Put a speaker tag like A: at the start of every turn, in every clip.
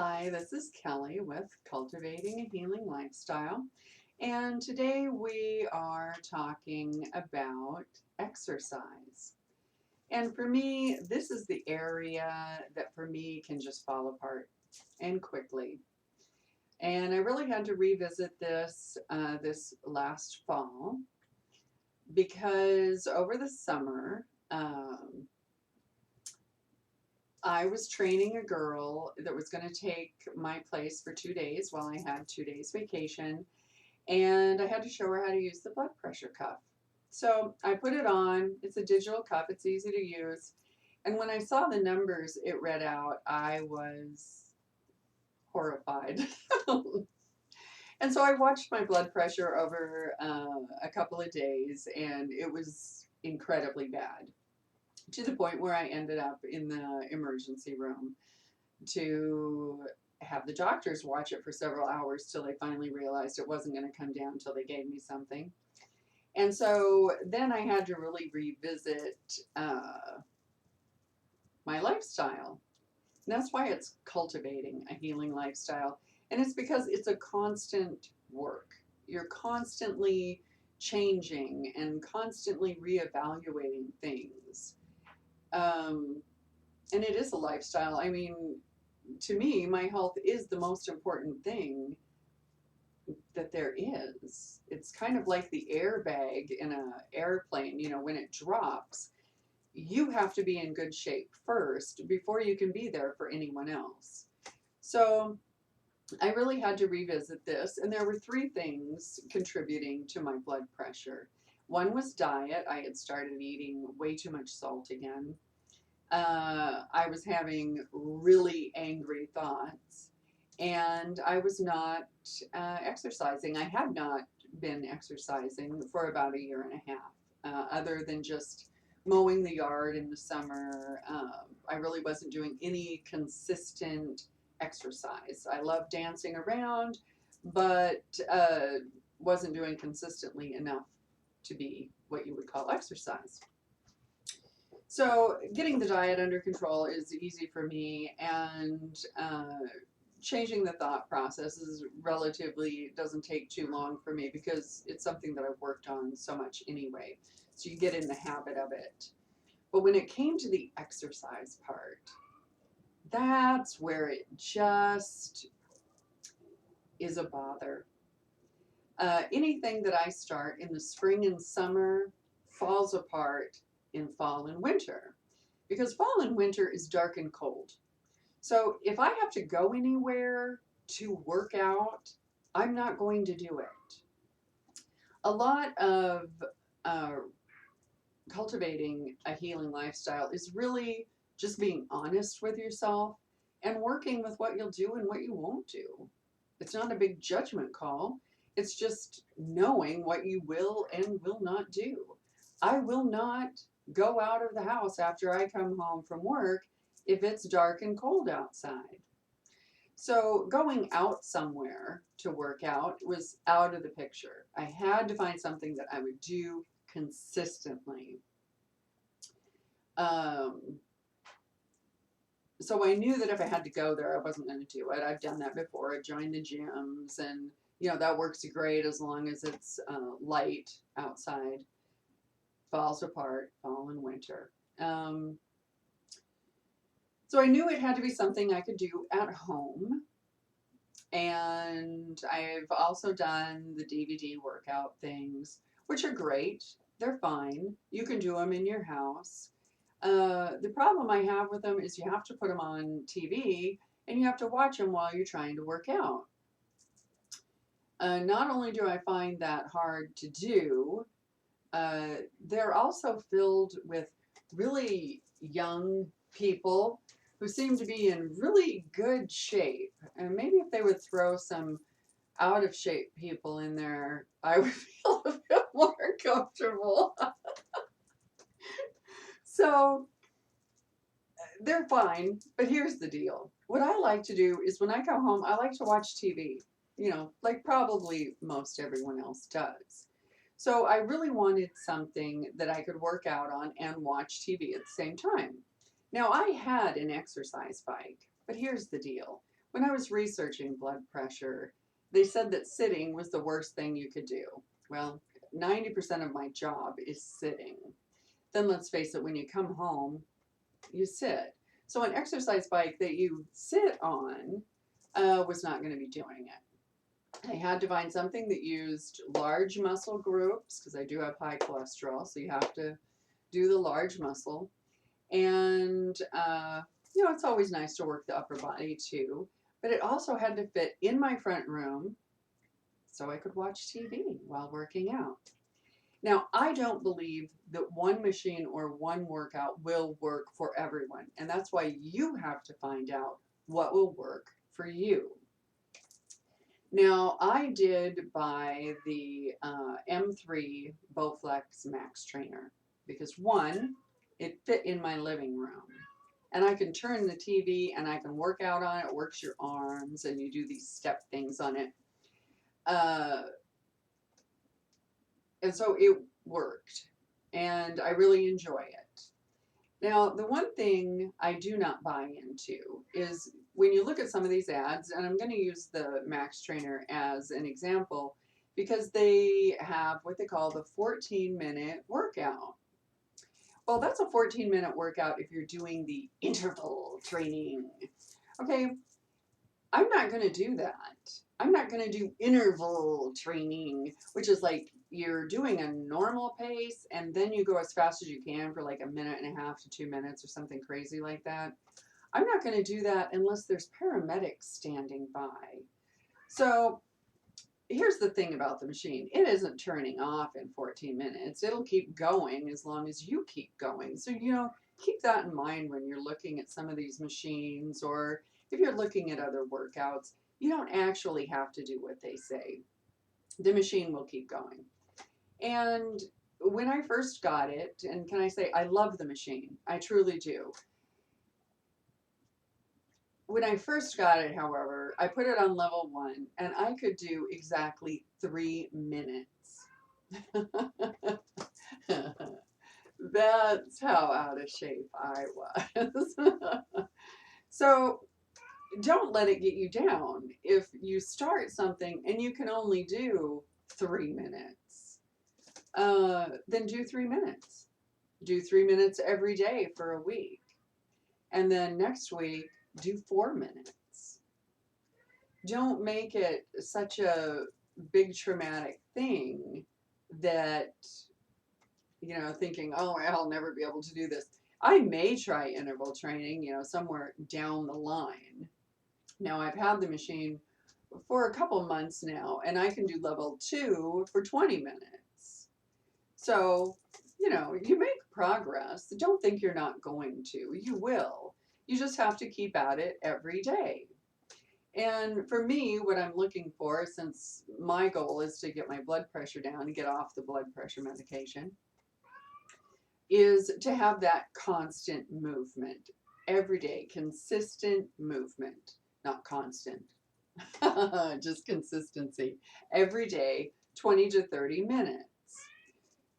A: Hi, this is Kelly with Cultivating a Healing Lifestyle, and today we are talking about exercise. And for me, this is the area that for me can just fall apart and quickly. And I really had to revisit this last fall because over the summer, I was training a girl that was going to take my place for 2 days while I had 2 days vacation, and I had to show her how to use the blood pressure cuff. So I put it on. It's a digital cuff, it's easy to use. And when I saw the numbers it read out, I was horrified. And so I watched my blood pressure over a couple of days, and it was incredibly bad to the point where I ended up in the emergency room to have the doctors watch it for several hours till they finally realized it wasn't going to come down until they gave me something. And so then I had to really revisit my lifestyle. And that's why it's cultivating a healing lifestyle. And it's because it's a constant work. You're constantly changing and constantly reevaluating things. Um, and it is a lifestyle. I mean, to me, my health is the most important thing that there is. It's kind of like the airbag in an airplane. When it drops, you have to be in good shape first before you can be there for anyone else. So I really had to revisit this, and there were three things contributing to my blood pressure. One was diet. I had started eating way too much salt again. I was having really angry thoughts, and I was not exercising. I had not been exercising for about a year and a half, other than just mowing the yard in the summer. I really wasn't doing any consistent exercise. I love dancing around, but wasn't doing consistently enough to be what you would call exercise. So getting the diet under control is easy for me, and changing the thought process is relatively doesn't take too long for me because it's something that I've worked on so much anyway. So you get in the habit of it. But when it came to the exercise part, that's where it just is a bother. Anything that I start in the spring and summer falls apart in fall and winter because fall and winter is dark and cold. So if I have to go anywhere to work out, I'm not going to do it. A lot of uh, cultivating a healing lifestyle is really just being honest with yourself and working with what you'll do and what you won't do. It's not a big judgment call. It's just knowing what you will and will not do. I will not go out of the house after I come home from work if it's dark and cold outside. So going out somewhere to work out was out of the picture. I had to find something that I would do consistently. Um, so I knew that if I had to go there, I wasn't going to do it. I've done that before. I've joined the gyms, and that works great as long as it's light outside. Falls apart, fall and winter. So I knew it had to be something I could do at home. And I've also done the DVD workout things, which are great. They're fine. You can do them in your house. The problem I have with them is you have to put them on TV and you have to watch them while you're trying to work out. Not only do I find that hard to do, they're also filled with really young people who seem to be in really good shape. And maybe if they would throw some out of shape people in there, I would feel a bit more comfortable. So they're fine, but here's the deal. What I like to do is when I come home, I like to watch TV, like probably most everyone else does. So I really wanted something that I could work out on and watch TV at the same time. Now I had an exercise bike, but here's the deal. When I was researching blood pressure, they said that sitting was the worst thing you could do. Well, 90% of my job is sitting. Then let's face it, when you come home, you sit. So an exercise bike that you sit on was not going to be doing it. I had to find something that used large muscle groups because I do have high cholesterol, so you have to do the large muscle. And, it's always nice to work the upper body too, but it also had to fit in my front room so I could watch TV while working out. Now, I don't believe that one machine or one workout will work for everyone, and that's why you have to find out what will work for you. Now, I did buy the M3 Bowflex Max Trainer because one, it fit in my living room. And I can turn the TV and I can work out on it. It works your arms and you do these step things on it. And so it worked. And I really enjoy it. Now, the one thing I do not buy into is when you look at some of these ads, and I'm going to use the Max Trainer as an example because they have what they call the 14-minute workout. Well, that's a 14-minute workout if you're doing the interval training. Okay, I'm not going to do that. I'm not going to do interval training, which is like you're doing a normal pace and then you go as fast as you can for like a minute and a half to 2 minutes or something crazy like that. I'm not going to do that unless there's paramedics standing by. So here's the thing about the machine. It isn't turning off in 14 minutes. It'll keep going as long as you keep going. So, keep that in mind when you're looking at some of these machines, or if you're looking at other workouts, you don't actually have to do what they say. The machine will keep going. And when I first got it, and can I say, I love the machine. I truly do. When I first got it, however, I put it on level 1 and I could do exactly 3 minutes. That's how out of shape I was. So don't let it get you down. If you start something and you can only do 3 minutes, then do 3 minutes. Do 3 minutes every day for a week. And then next week, do 4 minutes. Don't make it such a big traumatic thing that, thinking, oh, I'll never be able to do this. I may try interval training, somewhere down the line. Now, I've had the machine for a couple months now, and I can do level 2 for 20 minutes. So, you make progress. Don't think you're not going to. You will. You just have to keep at it every day. And for me, what I'm looking for, since my goal is to get my blood pressure down and get off the blood pressure medication, is to have that constant movement every day, consistent movement, not constant, just consistency every day, 20 to 30 minutes.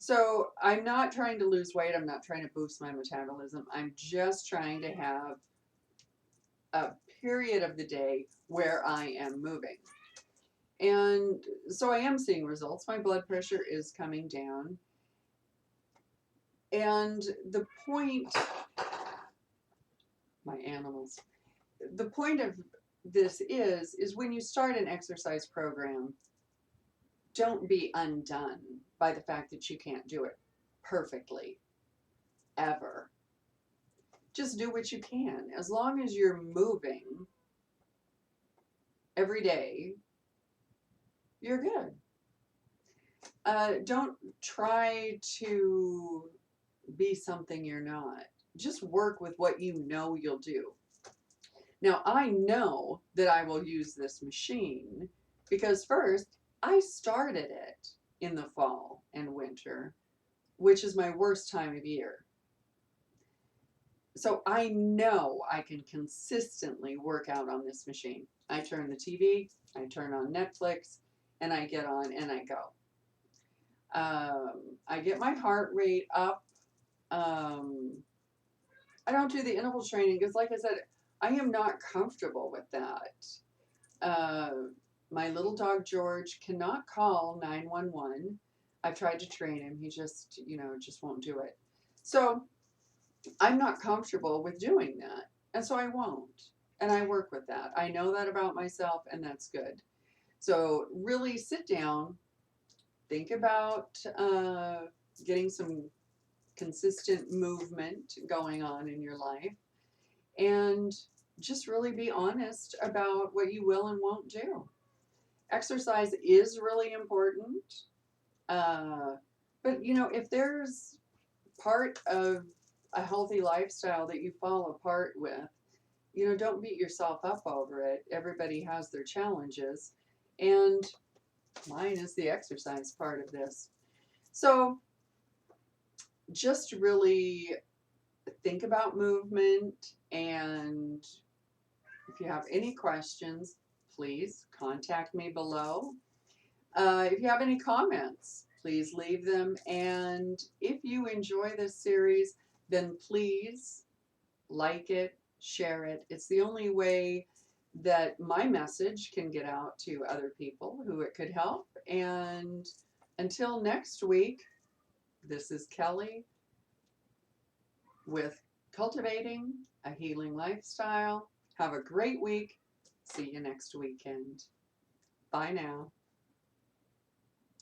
A: So I'm not trying to lose weight. I'm not trying to boost my metabolism. I'm just trying to have a period of the day where I am moving. And so I am seeing results. My blood pressure is coming down. And the point, my animals, the point of this is when you start an exercise program, don't be undone by the fact that you can't do it perfectly, ever. Just do what you can. As long as you're moving every day, you're good. Don't try to be something you're not. Just work with what you know you'll do. Now, I know that I will use this machine because first, I started it in the fall and winter, which is my worst time of year. So I know I can consistently work out on this machine. I turn the TV, I turn on Netflix, and I get on and I go. I get my heart rate up. I don't do the interval training because, like I said, I am not comfortable with that. Uh, my little dog George cannot call 911. I've tried to train him. He just, just won't do it. So I'm not comfortable with doing that. And so I won't. And I work with that. I know that about myself, and that's good. So really sit down, think about getting some consistent movement going on in your life, and just really be honest about what you will and won't do. Exercise is really important. Uh, but, if there's part of a healthy lifestyle that you fall apart with, don't beat yourself up over it. Everybody has their challenges. And mine is the exercise part of this. So just really think about movement, and if you have any questions, please contact me below. If you have any comments, please leave them. And if you enjoy this series, then please like it, share it. It's the only way that my message can get out to other people who it could help. And until next week, this is Kelly with Cultivating a Healing Lifestyle. Have a great week. See you next weekend. Bye now.